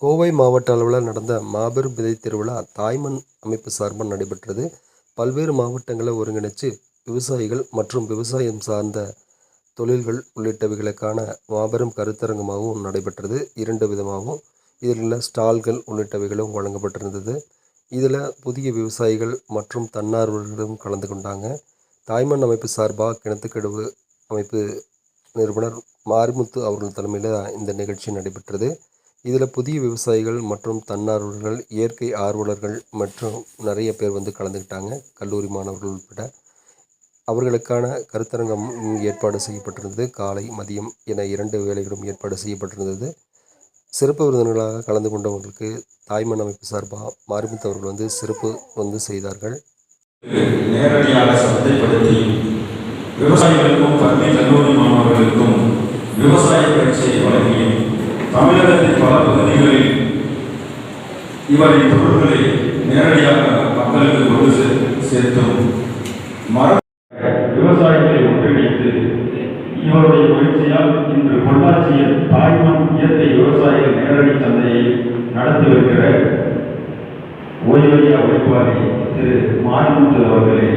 கோவை மாவட்ட அளவில் நடந்த மாபெரும் விதை திருவிழா தாய்மண் அமைப்பு சார்பாக நடைபெற்றது. பல்வேறு மாவட்டங்களை ஒருங்கிணைச்சு விவசாயிகள் மற்றும் விவசாயம் சார்ந்த தொழில்கள் உள்ளிட்டவைகளுக்கான மாபெரும் கருத்தரங்கமாகவும் நடைபெற்றது. 2 விதமாகவும் இதில் ஸ்டால்கள் உள்ளிட்டவைகளும் வழங்கப்பட்டிருந்தது. இதில் புதிய விவசாயிகள் மற்றும் தன்னார்வலர்களும் கலந்து கொண்டாங்க. தாய்மண் அமைப்பு சார்பாக கிணத்துக்கடவு அமைப்பு நிறுவனர் மாரிமுத்து அவர்கள் தலைமையில் இந்த நிகழ்ச்சி நடைபெற்றது. இதில் புதிய விவசாயிகள் மற்றும் தன்னார்வலர்கள், இயற்கை ஆர்வலர்கள் மற்றும் நிறைய பேர் கலந்துக்கிட்டாங்க. கல்லூரி மாணவர்கள் உட்பட அவர்களுக்கான கருத்தரங்கம் ஏற்பாடு செய்யப்பட்டிருந்தது. காலை மதியம் என 2 வேளைகளும் ஏற்பாடு செய்யப்பட்டிருந்தது. சிறப்பு விருந்தினர்களாக கலந்து கொண்டவர்களுக்கு தாய்மண் அமைப்பு சார்பாக மாரிமுத்து அவர்கள் சிறப்பு செய்தார்கள். நேரடியாக சந்தைப்படுத்தி விவசாயிகளுக்கும் கல்வி கல்லூரி மாணவர்களுக்கும் விவசாய பயிற்சியை வழங்கியும் தமிழகத்தின் பல பகுதிகளில் இவரின் பொருட்களை நேரடியாக மக்களுக்கு கொண்டு சேர்த்தும் விவசாயிகளை ஒன்றிணைத்து இவருடைய முயற்சியால் இன்று பொள்ளாச்சியில் தாய்மண் இயற்கை விவசாயிகள் நேரடி சந்தையை நடத்தி வருகிற ஓய்வூதிய உழைப்பாளி திரு மாரிமுத்து அவர்களை